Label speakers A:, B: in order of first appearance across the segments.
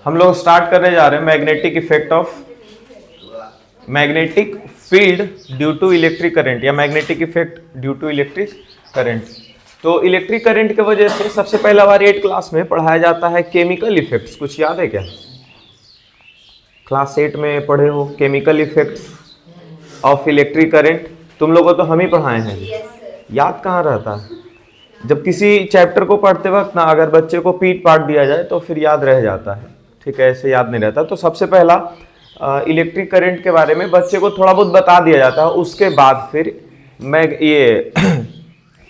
A: हम लोग स्टार्ट करने जा रहे हैं magnetic effect of magnetic field due to electric current या magnetic effect due to electric current. तो इलेक्ट्रिक करंट की वजह से सबसे पहला बार 8 क्लास में पढ़ाया जाता है केमिकल इफेक्ट्स। कुछ याद है क्या? क्लास 8 में पढ़े हो chemical effects of electric current. तुम लोगों को तो हम ही पढ़ाए हैं। याद कहाँ रहता है? जब किसी चैप्टर को पढ़ते वक्त ना अगर बच्चे को पीट पाट दिया जाए तो फिर याद रह जाता है, ठीक है, ऐसे याद नहीं रहता। तो सबसे पहला इलेक्ट्रिक करंट के बारे में बच्चे को थोड़ा बहुत बता दिया जाता है, उसके बाद फिर मैं ये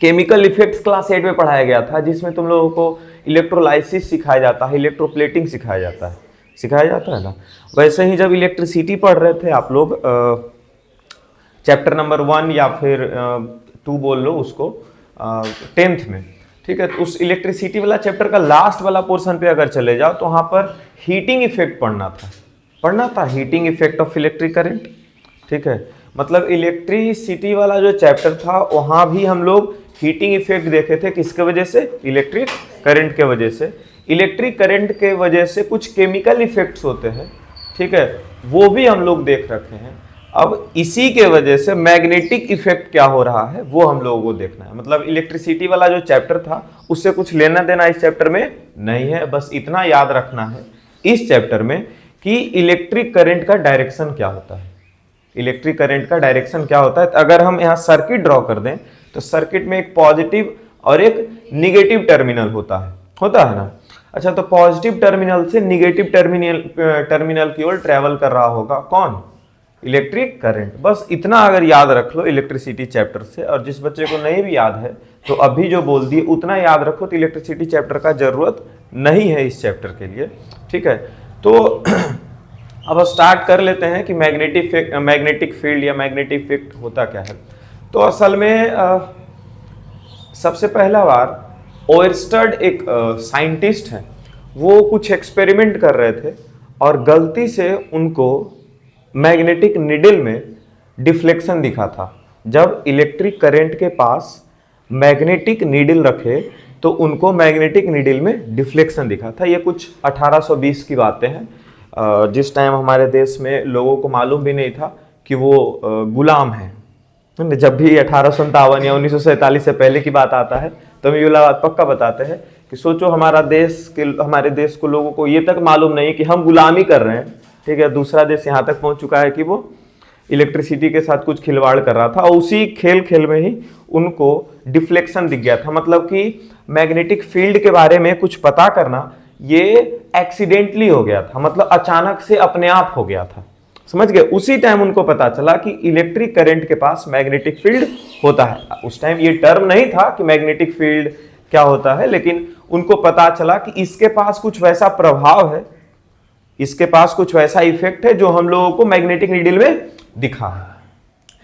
A: केमिकल इफेक्ट्स क्लास 8 में पढ़ाया गया था, जिसमें तुम लोगों को इलेक्ट्रोलाइसिस सिखाया जाता है, इलेक्ट्रोप्लेटिंग सिखाया जाता है ना। वैसे ही जब इलेक्ट्रिसिटी पढ़ रहे थे आप लोग चैप्टर नंबर 1 या फिर 2 बोल लो उसको 10th में, ठीक है, तो उस इलेक्ट्रिसिटी वाला चैप्टर का लास्ट वाला पोर्शन पे अगर चले जाओ तो वहां पर हीटिंग इफेक्ट पढ़ना था heating effect of electric current, ठीक है। मतलब इलेक्ट्रिसिटी वाला जो चैप्टर था वहां भी हम लोग हीटिंग इफेक्ट देखे थे, किसके वजह से? इलेक्ट्रिक करंट के वजह से। इलेक्ट्रिक करंट के वजह से कुछ केमिकल इफेक्ट्स होते हैं, ठीक है, वो भी हम लोग देख रखे हैं। अब इसी के वजह से मैग्नेटिक इफेक्ट क्या हो रहा है वो हम लोगों को देखना है। मतलब इलेक्ट्रिसिटी वाला जो चैप्टर था उससे कुछ लेना देना इस चैप्टर में नहीं है, बस इतना याद रखना है इस चैप्टर में कि इलेक्ट्रिक करंट का डायरेक्शन क्या होता है। इलेक्ट्रिक करंट का डायरेक्शन क्या होता है? तो अगर हम यहाँ सर्किट ड्रॉ कर दें तो सर्किट में एक पॉजिटिव और एक निगेटिव टर्मिनल होता है ना। अच्छा, तो पॉजिटिव टर्मिनल से निगेटिव टर्मिनल की ओर ट्रेवल कर रहा होगा कौन? Electric current. बस इतना अगर याद रख लो इलेक्ट्रिसिटी चैप्टर से, और जिस बच्चे को नहीं भी याद है तो अभी जो बोल दिए उतना याद रखो, तो इलेक्ट्रिसिटी चैप्टर का जरूरत नहीं है इस चैप्टर के लिए, ठीक है। तो अब स्टार्ट कर लेते हैं कि मैग्नेटिक फील्ड या मैग्नेटिक इफेक्ट होता क्या है। तो असल में सबसे पहला बार ओयरस्टेड एक साइंटिस्ट हैं, वो कुछ एक्सपेरिमेंट कर रहे थे और गलती से उनको मैग्नेटिक नीडल में डिफ्लेक्शन दिखा था। जब इलेक्ट्रिक करंट के पास मैग्नेटिक नीडल रखे तो उनको मैग्नेटिक नीडल में डिफ्लेक्शन दिखा था। ये कुछ 1820 की बातें हैं, जिस टाइम हमारे देश में लोगों को मालूम भी नहीं था कि वो गुलाम हैं। जब भी 1857 या 1947 से पहले की बात आता है तो हम ये बात पक्का बताते हैं कि सोचो हमारे देश को लोगों को ये तक मालूम नहीं कि हम गुलामी कर रहे हैं, ठीक है। दूसरा देश यहाँ तक पहुँच चुका है कि वो इलेक्ट्रिसिटी के साथ कुछ खिलवाड़ कर रहा था, और उसी खेल में ही उनको डिफ्लेक्शन दिख गया था। मतलब कि मैग्नेटिक फील्ड के बारे में कुछ पता करना ये एक्सीडेंटली हो गया था, मतलब अचानक से अपने आप हो गया था, समझ गए। उसी टाइम उनको पता चला कि इलेक्ट्रिक करंट के पास मैग्नेटिक फील्ड होता है। उस टाइम ये टर्म नहीं था कि मैग्नेटिक फील्ड क्या होता है, लेकिन उनको पता चला कि इसके पास कुछ वैसा प्रभाव है, इसके पास कुछ वैसा इफेक्ट है जो हम लोगों को मैग्नेटिक नीडल में दिखा है,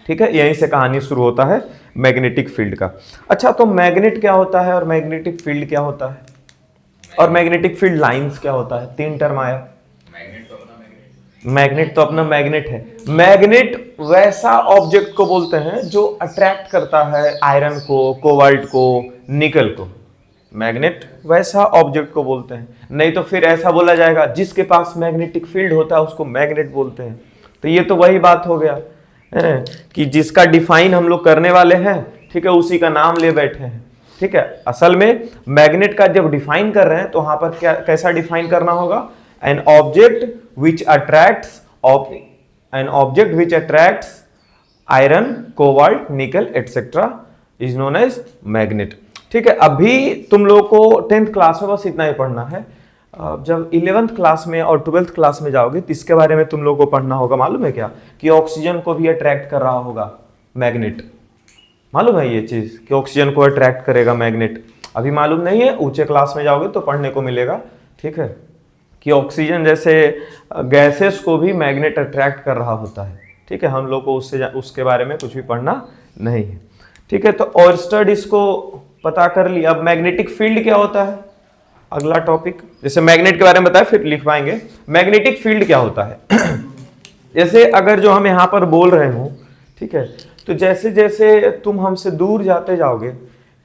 A: ठीक है। यहीं से कहानी शुरू होता है मैग्नेटिक फील्ड का। अच्छा, तो मैग्नेट क्या होता है और मैग्नेटिक फील्ड क्या होता है और मैग्नेटिक फील्ड लाइंस क्या होता है? 3 टर्म आया। मैग्नेट तो अपना मैग्नेट है। मैग्नेट वैसा ऑब्जेक्ट को बोलते हैं जो अट्रैक्ट करता है आयरन को, कोबाल्ट को, निकल को। मैग्नेट वैसा ऑब्जेक्ट को बोलते हैं। नहीं तो फिर ऐसा बोला जाएगा जिसके पास मैग्नेटिक फील्ड होता है उसको मैग्नेट बोलते हैं। तो ये तो वही बात हो गया है कि जिसका डिफाइन हम लोग करने वाले हैं, ठीक है, उसी का नाम ले बैठे हैं, ठीक है। असल में मैग्नेट का जब डिफाइन कर रहे हैं तो वहां पर क्या कैसा डिफाइन करना होगा? An object which attracts iron, cobalt, nickel etcetera is known as magnet, ठीक है। अभी तुम लोग को 10th क्लास में बस इतना ही पढ़ना है। जब 11th क्लास में और 12th क्लास में जाओगे तो इसके बारे में तुम लोग को पढ़ना होगा। मालूम है क्या कि ऑक्सीजन को भी अट्रैक्ट कर रहा होगा मैग्नेट? मालूम है ये चीज कि ऑक्सीजन को अट्रैक्ट करेगा मैग्नेट? अभी मालूम नहीं है, ऊंचे क्लास में जाओगे तो पढ़ने को मिलेगा, ठीक है, कि ऑक्सीजन जैसे गैसेस को भी मैग्नेट अट्रैक्ट कर रहा होता है, ठीक है। हम लोग को उसके बारे में कुछ भी पढ़ना नहीं है, ठीक है। तो ओयरस्टेड इसको पता कर लिया। अब मैग्नेटिक फील्ड क्या होता है? अगला टॉपिक, जैसे मैग्नेट के बारे में बताया फिर लिख पाएंगे। मैग्नेटिक फील्ड क्या होता है? जैसे अगर जो हम यहाँ पर बोल रहे हो, ठीक है, तो जैसे जैसे तुम हमसे दूर जाते जाओगे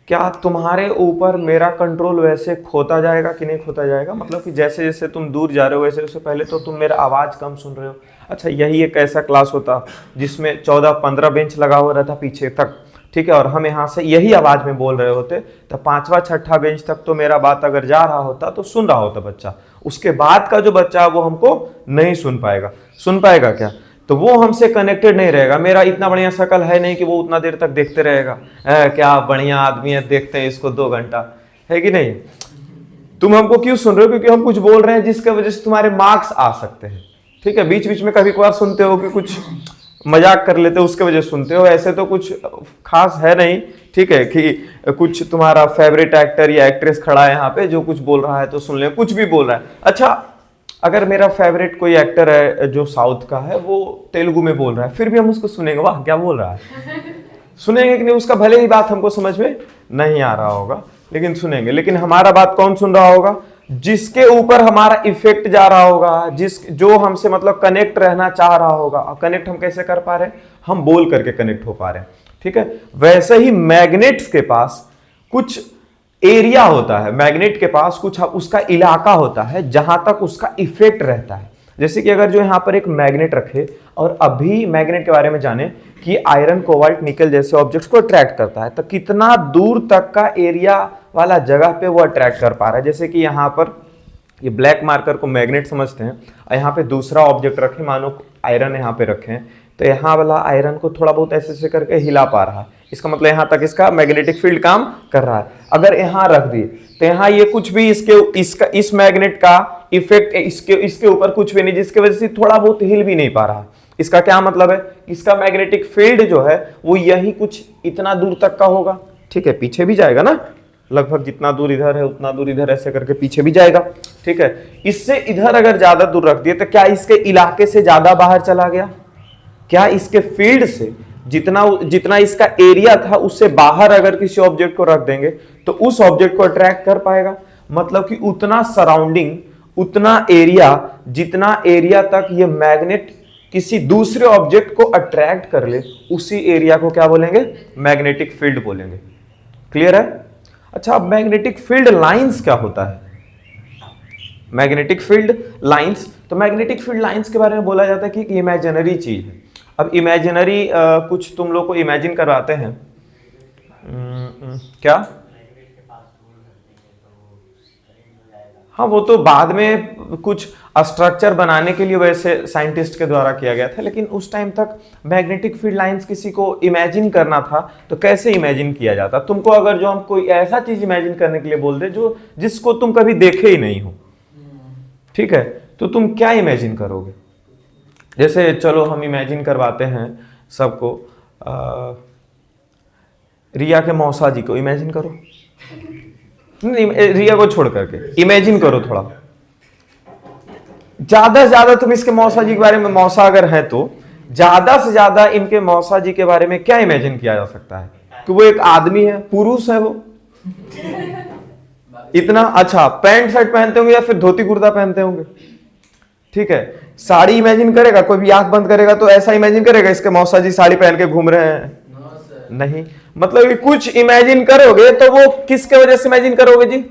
A: क्या तुम्हारे ऊपर मेरा कंट्रोल वैसे खोता जाएगा कि नहीं खोता जाएगा? मतलब कि जैसे जैसे तुम दूर जा रहे हो वैसे वैसे पहले तो तुम मेरा आवाज़ कम सुन रहे हो। अच्छा, यही एक ऐसा क्लास होता जिसमें 14-15 बेंच लगा हुआ रहता पीछे तक, ठीक है, और हम यहाँ से यही आवाज़ में बोल रहे होते, तो 5वां-6ठा बेंच तक तो मेरा बात अगर जा रहा होता तो सुन रहा होता बच्चा, उसके बाद का जो बच्चा है वो हमको नहीं सुन पाएगा। सुन पाएगा क्या? तो वो हमसे कनेक्टेड नहीं रहेगा। मेरा इतना बढ़िया शकल है नहीं कि वो उतना देर तक देखते रहेगा, क्या बढ़िया आदमी है, देखते हैं इसको 2 घंटा, है कि नहीं? तुम हमको क्यों सुन रहे हो? क्योंकि हम कुछ बोल रहे हैं जिसके वजह से तुम्हारे मार्क्स आ सकते हैं, ठीक है। बीच बीच में कभी कभार सुनते हो कि कुछ मजाक कर लेते हो, उसके वजह से सुनते हो, ऐसे तो कुछ खास है नहीं, ठीक है, कि कुछ तुम्हारा फेवरेट एक्टर या एक्ट्रेस खड़ा है यहाँ पे जो कुछ बोल रहा है तो सुन ले, कुछ भी बोल रहा है। अच्छा, अगर मेरा फेवरेट कोई एक्टर है जो साउथ का है, वो तेलुगु में बोल रहा है, फिर भी हम उसको सुनेंगे, वाह क्या बोल रहा है, सुनेंगे कि नहीं? उसका भले ही बात हमको समझ में नहीं आ रहा होगा लेकिन सुनेंगे। लेकिन हमारा बात कौन सुन रहा होगा? जिसके ऊपर हमारा इफेक्ट जा रहा होगा, जो हमसे मतलब कनेक्ट रहना चाह रहा होगा। और कनेक्ट हम कैसे कर पा रहे हैं? हम बोल करके कनेक्ट हो पा रहे हैं, ठीक है। वैसे ही मैग्नेट्स के पास कुछ एरिया होता है, मैग्नेट के पास कुछ उसका इलाका होता है जहां तक उसका इफेक्ट रहता है। जैसे कि अगर जो यहां पर एक मैग्नेट रखे और अभी मैग्नेट के बारे में जाने कि आयरन, कोबाल्ट, निकल जैसे ऑब्जेक्ट्स को अट्रैक्ट करता है, तो कितना दूर तक का एरिया वाला जगह पे वो अट्रैक्ट कर पा रहा है। जैसे कि यहाँ पर ये ब्लैक मार्कर को मैग्नेट समझते हैं और यहाँ पे दूसरा ऑब्जेक्ट रखे, मानो आयरन यहाँ पे रखे हैं, तो यहाँ वाला आयरन को थोड़ा बहुत ऐसे ऐसे करके हिला पा रहा है, इसका मतलब यहाँ तक इसका मैग्नेटिक फील्ड काम कर रहा है। अगर यहाँ रख दिए तो यहाँ ये कुछ भी इस मैग्नेट का इफेक्ट इसके ऊपर कुछ भी नहीं, जिसकी वजह से थोड़ा बहुत हिल भी नहीं पा रहा। इसका क्या मतलब है? इसका मैग्नेटिक फील्ड जो है वो यही कुछ इतना दूर तक का होगा, ठीक है, पीछे भी जाएगा ना, लगभग जितना दूर इधर है उतना दूर इधर, ऐसे करके पीछे भी जाएगा, ठीक है। इससे इधर अगर ज्यादा दूर रख दिए तो क्या इसके इलाके से ज्यादा बाहर चला गया? क्या इसके फील्ड से जितना इसका एरिया था उससे बाहर अगर किसी ऑब्जेक्ट को रख देंगे तो उस ऑब्जेक्ट को अट्रैक्ट कर पाएगा? मतलब कि उतना सराउंडिंग, उतना एरिया, जितना एरिया तक ये मैग्नेट किसी दूसरे ऑब्जेक्ट को अट्रैक्ट कर ले, उसी एरिया को क्या बोलेंगे? मैग्नेटिक फील्ड बोलेंगे। क्लियर है? अच्छा, अब मैग्नेटिक फील्ड लाइंस क्या होता है? मैग्नेटिक फील्ड लाइंस, तो मैग्नेटिक फील्ड लाइंस के बारे में बोला जाता है कि इमेजिनरी चीज है। अब इमेजिनरी कुछ तुम लोग को इमेजिन करवाते हैं, क्या? हाँ, वो तो बाद में कुछ स्ट्रक्चर बनाने के लिए वैसे साइंटिस्ट के द्वारा किया गया था, लेकिन उस टाइम तक मैग्नेटिक फील्ड लाइंस किसी को इमेजिन करना था तो कैसे इमेजिन किया जाता? तुमको अगर जो हम कोई ऐसा चीज इमेजिन करने के लिए बोल दे जो जिसको तुम कभी देखे ही नहीं हो, ठीक है, तो तुम क्या इमेजिन करोगे? जैसे चलो हम इमेजिन करवाते हैं सबको, रिया के मौसा जी को इमेजिन करो, नहीं रिया को छोड़ करके इमेजिन करो थोड़ा, ज्यादा से ज्यादा तुम इसके मौसा जी के बारे में, मौसा अगर है तो ज्यादा से ज्यादा इनके मौसा जी के बारे में क्या इमेजिन किया जा सकता है? कि वो एक आदमी है, पुरुष है वो, इतना अच्छा पैंट शर्ट पहनते होंगे या फिर धोती कुर्ता पहनते होंगे, ठीक है। साड़ी इमेजिन करेगा, कोई भी आंख बंद करेगा तो ऐसा इमेजिन करेगा इसके मौसा जी साड़ी पहन के घूम रहे हैं? नहीं, मतलब कि कुछ इमेजिन करोगे तो वो किसके वजह से इमेजिन करोगे जी?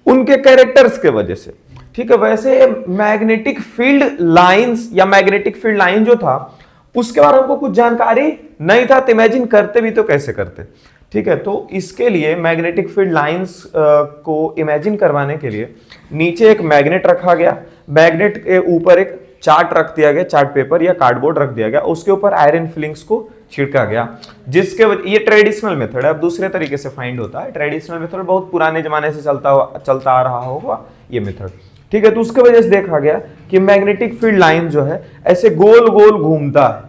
A: उनके कैरेक्टर्स के वजह से, ठीक है। वैसे मैग्नेटिक फील्ड लाइंस या मैग्नेटिक फील्ड लाइन जो था उसके बारे में हमको कुछ जानकारी नहीं था, तो इमेजिन करते भी तो कैसे करते, ठीक है। तो इसके लिए मैग्नेटिक फील्ड लाइंस को इमेजिन करवाने के लिए नीचे एक मैग्नेट रखा गया, मैग्नेट के ऊपर एक चार्ट रख दिया गया, चार्ट पेपर या कार्डबोर्ड रख दिया गया, उसके ऊपर आयरन फिलिंग्स को छिड़का गया, जिसके ये ट्रेडिशनल मेथड है। अब दूसरे तरीके से फाइंड होता है, ट्रेडिशनल मेथड बहुत पुराने जमाने से चलता आ रहा होगा ये मेथड, ठीक है। तो उसके वजह से देखा गया कि मैग्नेटिक फील्ड लाइन जो है ऐसे गोल गोल घूमता है,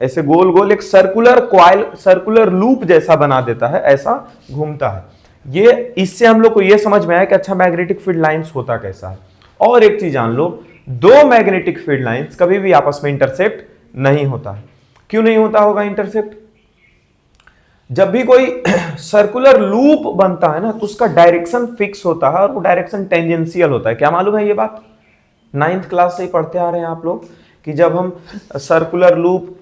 A: ऐसे गोल गोल एक सर्कुलर कॉइल, सर्कुलर लूप जैसा बना देता है, ऐसा घूमता है। ये इससे हम लोग को ये समझ में आया कि अच्छा मैग्नेटिक फील्ड लाइंस होता कैसा है। और एक चीज जान लो, दो मैग्नेटिक फील्ड लाइंस कभी भी आपस में इंटरसेक्ट नहीं होता है। क्यों नहीं होता होगा इंटरसेक्ट? जब भी कोई सर्कुलर लूप बनता है ना तो उसका डायरेक्शन फिक्स होता है और वो डायरेक्शन टेंजेंशियल होता है। क्या मालूम है ये बात? 9th क्लास से ही पढ़ते आ रहे हैं आप लोग कि जब हम सर्कुलर लूप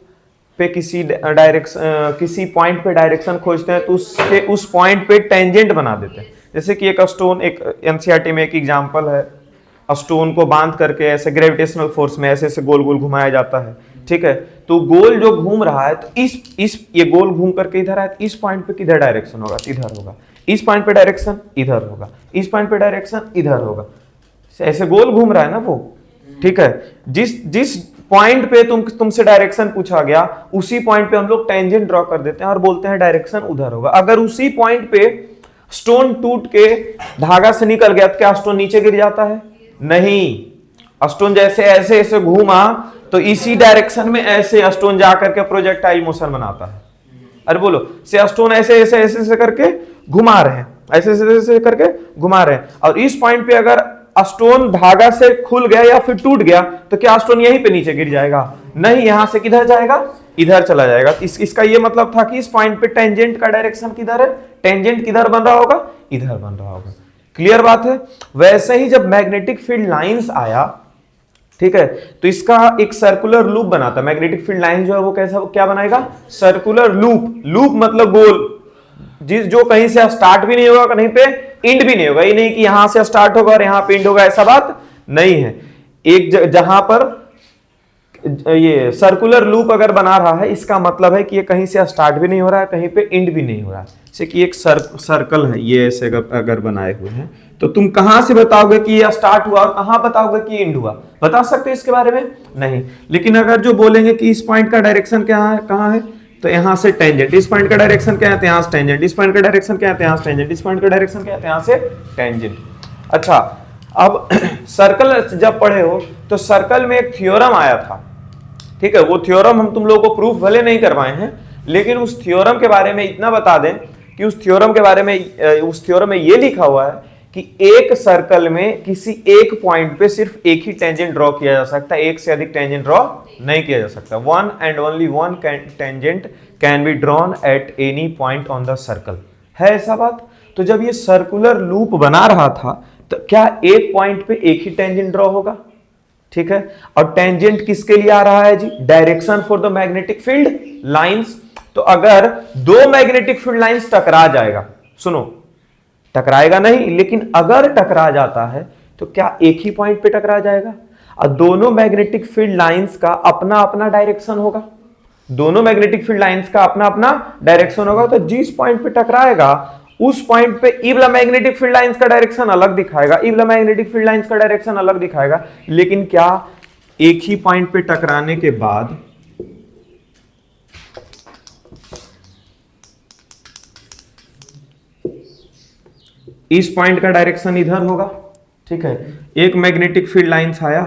A: पे किसी पॉइंट पे डायरेक्शन खोजते हैं तो उसके उस पॉइंट पे टेंजेंट बना देते हैं। जैसे कि एक स्टोन, एक एनसीईआरटी में एक एग्जांपल है, स्टोन को बांध करके ऐसे ग्रेविटेशनल फोर्स में ऐसे ऐसे गोल गोल घुमाया जाता है, ठीक है। तो गोल जो घूम रहा है तो इस ये गोल घूम करके इधर आए, इस पॉइंट पे किधर डायरेक्शन होगा, इधर होगा। इस पॉइंट पे डायरेक्शन इधर होगा, इस पॉइंट पे डायरेक्शन इधर होगा। ऐसे गोल घूम रहा है ना वो, ठीक है। जिस पॉइंट पे तुमसे डायरेक्शन पूछा गया उसी पॉइंट पे हम लोग टेंजेंट ड्रॉ कर देते हैं और बोलते हैं डायरेक्शन उधर होगा। अगर उसी पॉइंट पे स्टोन टूट के धागा से निकल गया तो क्या स्टोन नीचे गिर जाता है? नहीं, स्टोन जैसे ऐसे ऐसे घूमा तो इसी डायरेक्शन में ऐसे स्टोन जाकर के प्रोजेक्टाइल मोशन बनाता है। अरे बोलो, से स्टोन ऐसे ऐसे ऐसे ऐसे करके घुमा रहे हैं, ऐसे ऐसे ऐसे करके घुमा रहे हैं, और इस पॉइंट पे अगर स्टोन धागा से खुल गया या फिर टूट गया तो क्या स्टोन यहीं पे नीचे गिर जाएगा? नहीं, यहां से किधर जाएगा? इधर चला जाएगा। इसका ये मतलब था कि इस पॉइंट पे टेंजेंट का डायरेक्शन किधर है? टेंजेंट किधर बन रहा होगा? इधर बन रहा होगा। क्लियर बात है। वैसे ही जब मैग्नेटिक फील्ड लाइंस आया, ठीक है, तो इसका एक सर्कुलर लूप बनाता। मैग्नेटिक फील्ड लाइन जो है वो कैसा, क्या बनाएगा? Circular loop. लूप मतलब गोल, जो कहीं से स्टार्ट भी नहीं होगा, कहीं पे एंड भी नहीं होगा। ये नहीं कि यहां से स्टार्ट होगा और यहां पे एंड होगा, ऐसा बात नहीं है। एक जहां पर ये सर्कुलर लूप अगर बना रहा है, इसका मतलब है कि ये कहीं से स्टार्ट भी नहीं हो रहा है, कहीं पे एंड भी नहीं हो रहा है। जैसे कि एक सर्कल है, ये ऐसे अगर बनाए हुए हैं, तो तुम कहां से बताओगे कि ये स्टार्ट हुआ और कहां बताओगे कि एंड हुआ? बता सकते हो इसके बारे में? नहीं। लेकिन अगर जो बोलेंगे कि इस पॉइंट का डायरेक्शन क्या है, कहां है, तो यहां से टेंजेंट, इस पॉइंट का डायरेक्शन क्या है, तो यहां से टेंजेंट, इस पॉइंट का डायरेक्शन क्या है, तो यहां से टेंजेंट, इस पॉइंट का डायरेक्शन क्या है, तो यहां से टेंजेंट। अच्छा, अब सर्कल जब पढ़े हो तो सर्कल में एक थ्योरम आया था, ठीक है। वो थ्योरम हम तुम लोगों को प्रूफ भले नहीं करवाए हैं, लेकिन उस थ्योरम के बारे में इतना बता दें कि उस थ्योरम में ये लिखा हुआ है कि एक सर्कल में किसी एक पॉइंट पे सिर्फ एक ही टेंजेंट ड्रॉ किया जा सकता है, एक से अधिक टेंजेंट ड्रॉ नहीं किया जा सकता। One and only one tangent can be drawn at any point on the circle. है ऐसा बात? तो जब ये सर्कुलर लूप बना रहा था तो क्या एक पॉइंट पे एक ही टेंजेंट ड्रॉ होगा? ठीक है। और टेंजेंट किसके लिए आ रहा है जी? Direction for the magnetic field lines. तो अगर दो मैग्नेटिक फील्ड लाइंस टकरा जाएगा, सुनो, टकराएगा नहीं, लेकिन अगर टकरा जाता है तो क्या एक ही पॉइंट पे टकरा जाएगा? और दोनों मैग्नेटिक फील्ड लाइंस का अपना अपना डायरेक्शन होगा। दोनों मैग्नेटिक फील्ड लाइंस का अपना अपना डायरेक्शन होगा। तो जिस पॉइंट पे टकराएगा उस पॉइंट पे ई वाला मैग्नेटिक फील्ड लाइंस का डायरेक्शन अलग दिखाएगा, ई वाला मैग्नेटिक फील्ड लाइंस का डायरेक्शन अलग दिखाएगा। लेकिन क्या एक ही पॉइंट पे टकराने के बाद इस पॉइंट का डायरेक्शन इधर होगा? ठीक है। एक मैग्नेटिक फील्ड लाइंस आया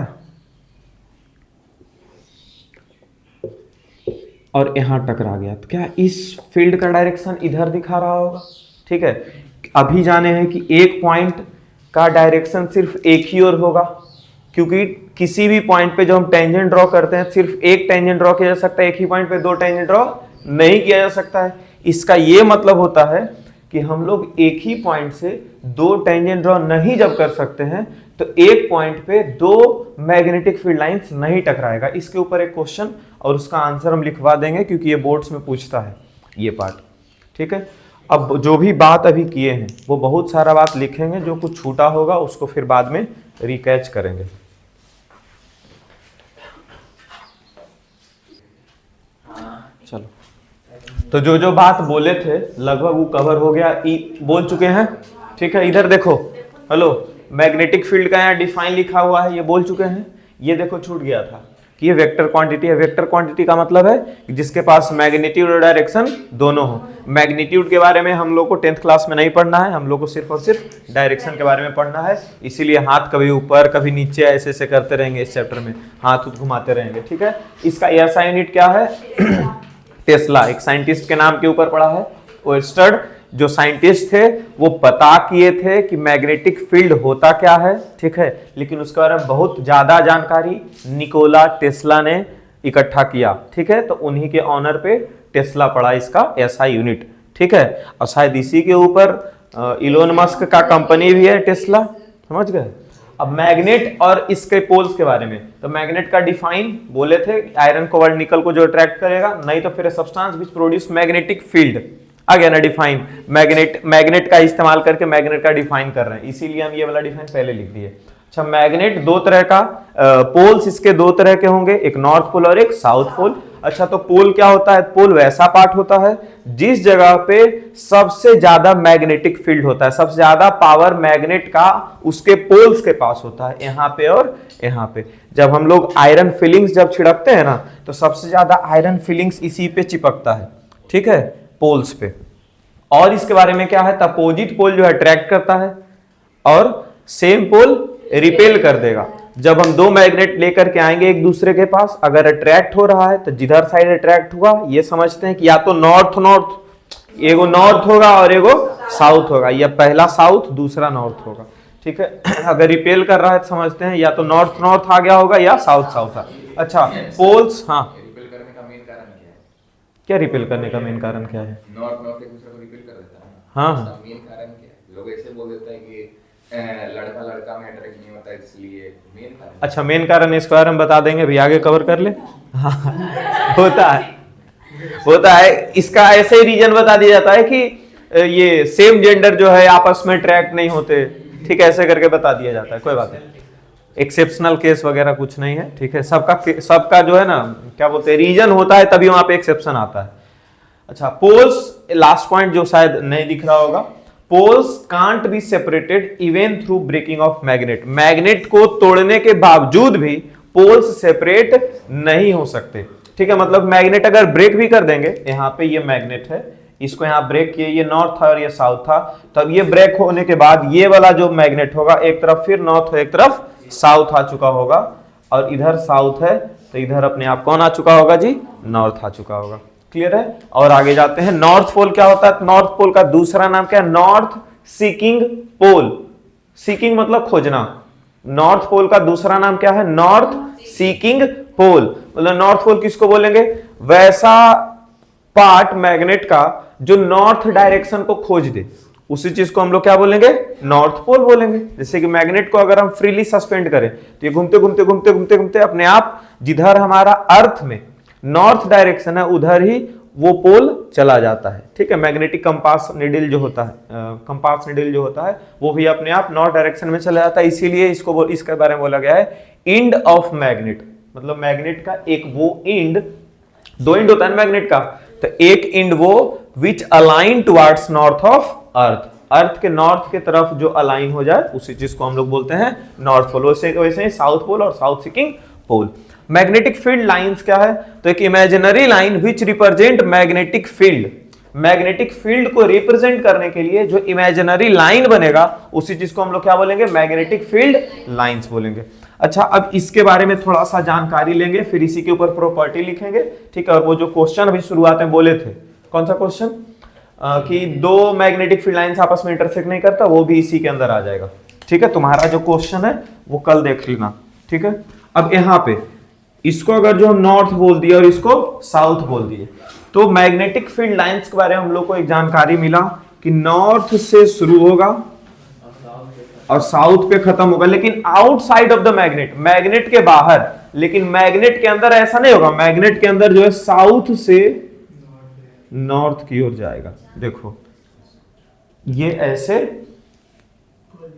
A: और यहां टकरा गया, तो क्या इस फील्ड का डायरेक्शन इधर दिखा रहा होगा? ठीक है। अभी जाने हैं कि एक पॉइंट का डायरेक्शन सिर्फ एक ही ओर होगा, क्योंकि किसी भी पॉइंट पे जो हम टेंजेंट ड्रॉ करते हैं सिर्फ एक टेंजेंट ड्रॉ किया जा सकता है, एक ही पॉइंट पे दो टेंजेंट ड्रॉ नहीं किया जा सकता है। इसका यह मतलब होता है कि हम लोग एक ही पॉइंट से दो टेंजेंट ड्रॉ नहीं जब कर सकते हैं तो एक पॉइंट पे दो मैग्नेटिक फील्ड लाइंस नहीं टकराएगा। इसके ऊपर एक क्वेश्चन और उसका आंसर हम लिखवा देंगे, क्योंकि ये बोर्ड्स में पूछता है ये पार्ट। ठीक है। अब जो भी बात अभी किए हैं वो बहुत सारा बात लिखेंगे, जो कुछ छूटा होगा उसको फिर बाद में रिकैच करेंगे। चलो, तो जो बात बोले थे लगभग वो कवर हो गया, बोल चुके हैं। ठीक है। इधर देखो, हेलो, मैग्नेटिक फील्ड का यहाँ डिफाइन लिखा हुआ है, ये बोल चुके हैं। ये देखो छूट गया था कि ये वेक्टर क्वांटिटी है। वेक्टर क्वांटिटी का मतलब है कि जिसके पास मैग्नीट्यूड और डायरेक्शन दोनों हो। मैग्नीट्यूड के बारे में हम लोग को 10th क्लास में नहीं पढ़ना है, हम लोग को सिर्फ और सिर्फ डायरेक्शन के बारे में पढ़ना है। इसीलिए हाथ कभी ऊपर कभी नीचे ऐसे ऐसे करते रहेंगे, इस चैप्टर में हाथ घुमाते रहेंगे। ठीक है। इसका एसआई यूनिट क्या है? टेस्ला, एक साइंटिस्ट के नाम के ऊपर पढ़ा है। ओयस्टर जो साइंटिस्ट थे वो पता किए थे कि मैग्नेटिक फील्ड होता क्या है। ठीक है। लेकिन उसके बारे में बहुत ज्यादा जानकारी निकोला टेस्ला ने इकट्ठा किया। ठीक है। तो उन्हीं के ऑनर पे टेस्ला पड़ा इसका एसआई यूनिट। ठीक है। और शायद इसी के ऊपर इलोन मस्क का कंपनी भी है टेस्ला, समझ गए। अब मैग्नेट और इसके पोल्स के बारे में, तो मैग्नेट का डिफाइन बोले थे, आयरन कोबाल्ट निकल को जो अट्रैक्ट करेगा, नहीं तो फिर substance which produce magnetic field, आ गया ना डिफाइन। मैग्नेट का इस्तेमाल करके मैग्नेट का डिफाइन कर रहे हैं, इसीलिए हम ये वाला डिफाइन पहले लिख दिए। अच्छा, मैग्नेट दो तरह का, पोल्स इसके दो तरह के होंगे, एक नॉर्थ पोल और एक साउथ पोल। अच्छा, तो पोल क्या होता है? पोल वैसा पार्ट होता है जिस जगह पे सबसे ज्यादा मैग्नेटिक फील्ड होता है, सबसे ज्यादा पावर मैग्नेट का उसके पोल्स के पास होता है, यहाँ पे और यहाँ पे। जब हम लोग आयरन फिलिंग्स जब छिड़कते हैं ना, तो सबसे ज्यादा आयरन फिलिंग्स इसी पे चिपकता है, ठीक है, पोल्स पे। और इसके बारे में क्या है? अपोजिट पोल जो है अट्रैक्ट करता है और सेम पोल रिपेल कर देगा। जब हम दो मैग्नेट लेकर के आएंगे एक दूसरे के पास, अगर अट्रैक्ट हो रहा है तो जिधर साइड अट्रैक्ट हुआ ये समझते हैं कि या तो नॉर्थ, एगो नॉर्थ होगा और एगो साउथ होगा, या पहला साउथ दूसरा नॉर्थ होगा, ठीक है। अगर रिपेल कर रहा है तो समझते हैं या तो नॉर्थ आ गया होगा या साउथ आ। अच्छा, पोल्स, हाँ,
B: रिपेल करने का मेन कारण क्या है?
A: क्या रिपेल करने का मेन कारण क्या है?
B: नॉर्थ एक दूसरे को रिपेल कर देता है,
A: हाँ,
B: मेन कारण क्या है? लोग ऐसे बोल देते हैं कि लड़का में अट्रैक्ट नहीं होता, इसलिए मेन कारण।
A: अच्छा, मेन कारण इसके बारे में बता देंगे, भी आगे कवर कर ले। होता है इसका ऐसे ही रीजन बता दिया जाता है कि ये सेम जेंडर जो है आपस में अट्रैक्ट नहीं होते, ठीक है, ऐसे करके बता दिया जाता है, कोई बात नहीं, एक्सेप्शनल केस वगैरह कुछ नहीं है, ठीक है। सबका जो है ना, क्या बोलते हैं, रीजन होता है, तभी वहां पे एक्सेप्शन आता है। अच्छा, पोल्स, लास्ट पॉइंट जो शायद नहीं दिख रहा होगा, poles can't be separated even through breaking of magnet. Magnet को तोड़ने के बावजूद भी पोल्स सेपरेट नहीं हो सकते, ठीक है। मतलब मैग्नेट अगर ब्रेक भी कर देंगे, यहाँ पे ये मैग्नेट है, इसको यहाँ ब्रेक किए, ये नॉर्थ था और ये साउथ था, तब ये ब्रेक होने के बाद ये वाला जो मैग्नेट होगा, एक तरफ फिर नॉर्थ एक तरफ साउथ आ चुका होगा, और इधर साउथ है तो इधर अपने आप कौन आ चुका होगा जी? नॉर्थ आ चुका होगा। क्लियर है? और आगे जाते हैं। नॉर्थ पोल क्या होता है? नॉर्थ पोल का दूसरा नाम क्या है? नॉर्थ सीकिंग पोल। सीकिंग मतलब खोजना। नॉर्थ पोल का दूसरा नाम क्या है? नॉर्थ सीकिंग पोल। मतलब नॉर्थ पोल किसको बोलेंगे? वैसा पार्ट मैग्नेट का जो नॉर्थ डायरेक्शन को खोज दे, उसी चीज को हम लोग क्या बोलेंगे? नॉर्थ पोल बोलेंगे। जैसे कि मैग्नेट को अगर हम फ्रीली सस्पेंड करें तो ये घूमते घूमते घूमते घूमते घूमते अपने आप जिधर हमारा अर्थ में नॉर्थ डायरेक्शन है उधर ही वो पोल चला जाता है, ठीक है। मैग्नेटिक कंपास निडल जो होता है, कंपास निडल जो होता है वो भी अपने आप नॉर्थ डायरेक्शन में चला जाता है, इसीलिए इसके बारे में बोला गया है इंड ऑफ मैग्नेट। मतलब मैग्नेट का एक वो इंड, दो इंड होता है मैग्नेट का, तो एक इंड वो which align towards north of earth, earth के नॉर्थ के तरफ जो अलाइन हो जाए उसी चीज को हम लोग बोलते हैं नॉर्थ पोल। वैसे ही साउथ पोल और साउथ सीकिंग पोल। मैग्नेटिक फील्ड लाइंस क्या है? तो एक imaginary line which represent magnetic field. Magnetic field को रिप्रेजेंट करने के लिए जो इमेजिनरी लाइन बनेगा उसी चीज को हम लोग क्या बोलेंगे? मैग्नेटिक फील्ड लाइंस बोलेंगे। अच्छा, अब इसके बारे में थोड़ा सा जानकारी लेंगे, फिर इसी के ऊपर प्रॉपर्टी लिखेंगे, ठीक है। और वो जो क्वेश्चन अभी शुरुआत में बोले थे, कौन सा क्वेश्चन? कि दो मैग्नेटिक फील्ड लाइंस आपस में इंटरसेक्ट नहीं करता, वो भी इसी के अंदर आ जाएगा, ठीक है। तुम्हारा जो क्वेश्चन है वो कल देख लेना, ठीक है। अब यहाँ पे इसको अगर जो हम नॉर्थ बोल दिए और इसको साउथ बोल दिए, तो मैग्नेटिक फील्ड लाइंस के बारे में हम लोग को एक जानकारी मिला कि नॉर्थ से शुरू होगा और साउथ पे खत्म होगा, लेकिन outside of the magnet, magnet के बाहर। लेकिन मैग्नेट के अंदर ऐसा नहीं होगा, मैग्नेट के अंदर जो है साउथ से नॉर्थ की ओर जाएगा। देखो ये ऐसे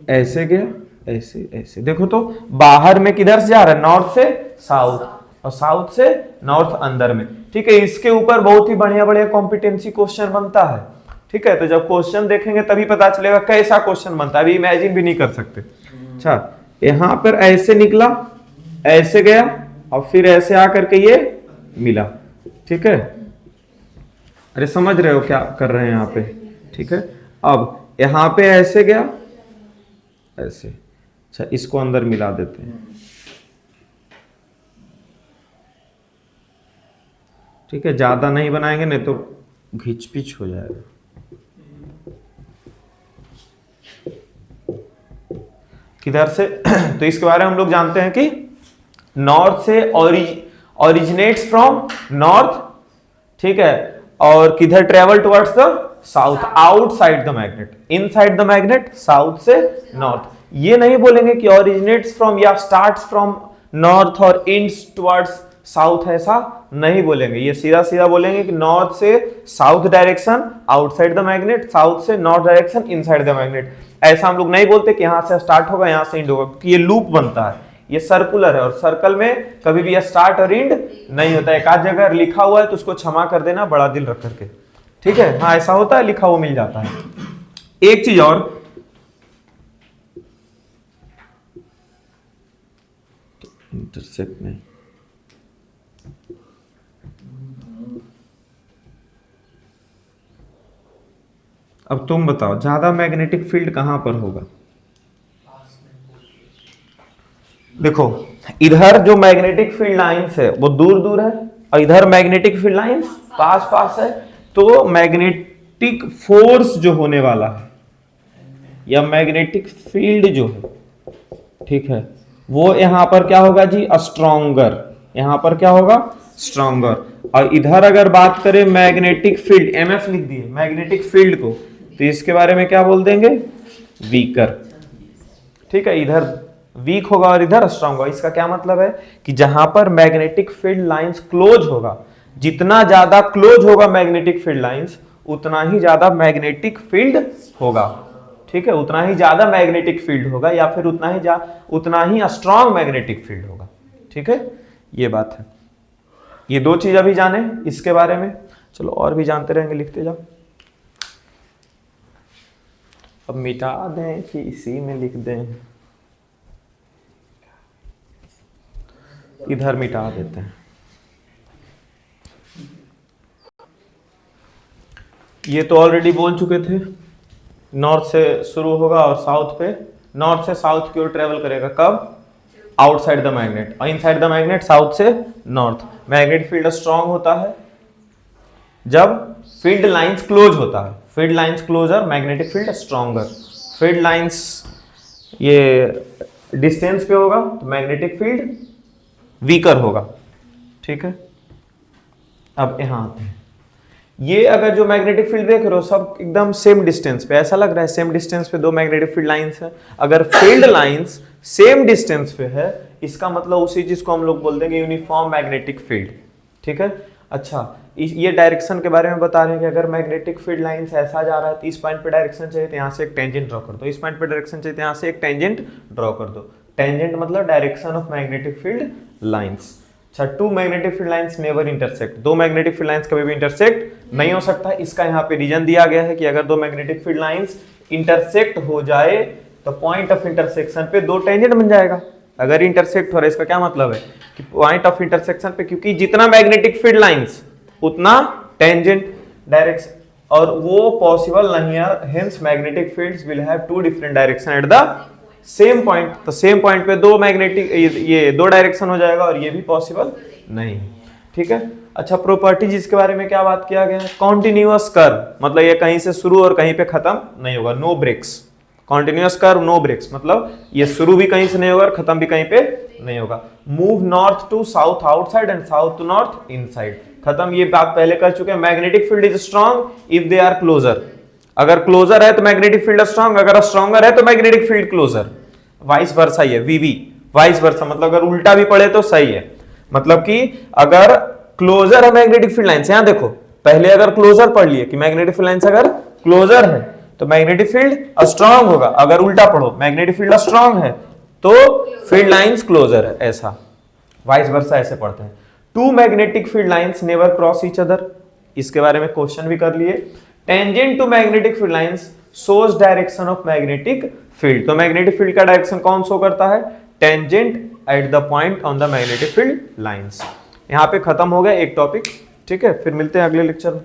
A: ऐसे गया, ऐसे ऐसे, देखो तो बाहर में किधर से जा रहा है? नॉर्थ से साउथ और साउथ से नॉर्थ अंदर में, ठीक है। इसके ऊपर बहुत ही बढ़िया बढ़िया कॉम्पिटेंसी क्वेश्चन बनता है, ठीक है। तो जब क्वेश्चन देखेंगे तभी पता चलेगा कैसा क्वेश्चन बनता है, अभी इमेजिन भी नहीं कर सकते। अच्छा, यहां पर ऐसे निकला, ऐसे गया और फिर ऐसे आकर के ये मिला, ठीक है। अरे समझ रहे हो क्या कर रहे हैं यहाँ पे, ठीक है। अब यहां पे ऐसे गया, ऐसे, अच्छा इसको अंदर मिला देते हैं, ठीक है। ज्यादा नहीं बनाएंगे नहीं तो घिच पिच हो जाएगा। किधर से? तो इसके बारे में हम लोग जानते हैं कि नॉर्थ से ओरिजिनेट्स फ्रॉम नॉर्थ, ठीक है, और किधर travel towards the south, outside the magnet, inside the magnet, south से नॉर्थ। ये नहीं बोलेंगे कि ओरिजिनेट्स फ्रॉम या स्टार्ट्स फ्रॉम नॉर्थ और एंड्स टुवर्ड्स साउथ, ऐसा नहीं बोलेंगे। ये सीधा सीधा बोलेंगे कि नॉर्थ से south direction outside the magnet, south से north direction inside the magnet. ऐसा हम लोग नहीं बोलते कि यहां से स्टार्ट होगा यहां से एंड होगा, क्योंकि ये लूप बनता है, ये सर्कुलर है और सर्कल में कभी भी स्टार्ट और एंड नहीं होता है। एक आध जगह लिखा हुआ है तो उसको क्षमा कर देना बड़ा दिल रख करके, ठीक है। हाँ ऐसा होता है, लिखा हुआ मिल जाता है। एक चीज और, इंटरसेक्ट में अब तुम बताओ ज्यादा मैग्नेटिक फील्ड कहां पर होगा? देखो इधर जो मैग्नेटिक फील्ड लाइंस है वो दूर दूर है और इधर मैग्नेटिक फील्ड लाइंस पास पास है, तो मैग्नेटिक फोर्स जो होने वाला है या मैग्नेटिक फील्ड जो है, ठीक है, वो यहां पर क्या होगा जी? स्ट्रॉन्गर। यहां पर क्या होगा? स्ट्रॉन्गर। और इधर अगर बात करें मैग्नेटिक फील्ड, एमएफ लिख दिए मैग्नेटिक फील्ड को, तो इसके बारे में क्या बोल देंगे? वीकर। ठीक है, इधर वीक होगा और इधर स्ट्रांग होगा। इसका क्या मतलब है कि जहां पर मैग्नेटिक फील्ड लाइंस क्लोज होगा, जितना ज्यादा क्लोज होगा मैग्नेटिक फील्ड लाइंस उतना ही ज्यादा मैग्नेटिक फील्ड होगा। ठीक है, उतना ही ज्यादा मैग्नेटिक फील्ड होगा या फिर उतना ही स्ट्रांग मैग्नेटिक फील्ड होगा। ठीक है, ये बात है। ये दो चीज अभी जाने इसके बारे में, चलो और भी जानते रहेंगे, लिखते जाओ। अब मिटा दें कि इसी में लिख दें? इधर मिटा देते हैं। ये तो ऑलरेडी बोल चुके थे, नॉर्थ से शुरू होगा और साउथ पे, नॉर्थ से साउथ की ओर ट्रेवल करेगा। कब? आउटसाइड द मैग्नेट, और इनसाइड द मैग्नेट साउथ से नॉर्थ। मैग्नेटिक फील्ड स्ट्रांग होता है जब फील्ड लाइंस क्लोज होता है। Field lines closer, magnetic field stronger. Field lines ये डिस्टेंस पे होगा तो मैग्नेटिक फील्ड वीकर होगा। ठीक है, अब यहां आते हैं। ये अगर जो मैग्नेटिक फील्ड देख रहे हो सब एकदम सेम डिस्टेंस पे, ऐसा लग रहा है सेम डिस्टेंस पे दो मैग्नेटिक फील्ड लाइंस है। अगर फील्ड लाइंस सेम डिस्टेंस पे है, इसका मतलब उसी चीज को हम लोग बोल देंगे यूनिफॉर्म मैग्नेटिक फील्ड। ठीक है, अच्छा ये डायरेक्शन के बारे में बता रहे हैं कि अगर मैग्नेटिक फील्ड लाइंस ऐसा जा रहा है तो इस पॉइंट पे डायरेक्शन चाहिए तो यहाँ से एक टेंजेंट ड्रॉ कर दो, इस पॉइंट पे डायरेक्शन चाहिए तो यहाँ से एक टेंजेंट ड्रॉ कर दो। टेंजेंट मतलब direction of magnetic field lines. अच्छा, two magnetic field lines never intersect, दो मैग्नेटिक फील्ड लाइंस कभी भी इंटरसेक्ट नहीं हो सकता। इसका यहाँ पे रीजन दिया गया है कि अगर दो मैग्नेटिक फील्ड लाइंस इंटरसेक्ट हो जाए तो पॉइंट ऑफ इंटरसेक्शन पे दो टेंजेंट बन जाएगा। अगर इंटरसेक्ट हो रहा है, इसका क्या मतलब है कि पॉइंट ऑफ इंटरसेक्शन पे, क्योंकि जितना मैग्नेटिक फील्ड लाइंस उतना टेंजेंट डायरेक्शन, और वो पॉसिबल नहीं है। Hence magnetic fields will have two different direction at the same point. तो सेम पॉइंट पे दो मैग्नेटिक ये दो डायरेक्शन हो जाएगा और ये भी पॉसिबल नहीं। ठीक है, अच्छा प्रॉपर्टीज इसके बारे में क्या बात किया गया है? कॉन्टिन्यूअस कर्व मतलब ये कहीं से शुरू और कहीं पे खत्म नहीं होगा, no breaks. Continuous curve no breaks मतलब ये शुरू भी कहीं से नहीं होगा और खत्म भी कहीं पे नहीं होगा। Move north to south outside and south to north inside. खत्म, ये बात पहले कर चुके हैं। Magnetic field is strong if they are closer. अगर क्लोजर है तो मैग्नेटिक फील्ड स्ट्रॉन्ग, अगर स्ट्रॉन्गर है तो magnetic field closer. Vice versa ही है, वीवी वाइस वर्सा मतलब अगर उल्टा भी पढ़े तो सही है। मतलब कि अगर क्लोजर है मैग्नेटिक फील्ड लाइंस, यहां देखो पहले अगर क्लोजर पढ़ लिए कि मैग्नेटिक फील्ड लाइंस अगर क्लोजर है तो मैग्नेटिक फील्ड स्ट्रॉन्ग होगा। अगर उल्टा पढ़ो मैग्नेटिक फील्ड स्ट्रॉन्ग है तो फील्ड लाइंस क्लोजर है, ऐसा वाइस वर्सा ऐसे पढ़ते हैं। Two magnetic field lines never cross each other, इसके बारे में क्वेश्चन भी कर लिए। Tangent to magnetic field lines shows direction of magnetic field. तो मैग्नेटिक फील्ड का डायरेक्शन कौन शो करता है? Tangent at the point on the magnetic field lines. यहां पे खत्म हो गया एक टॉपिक। ठीक है, फिर मिलते हैं अगले लेक्चर में।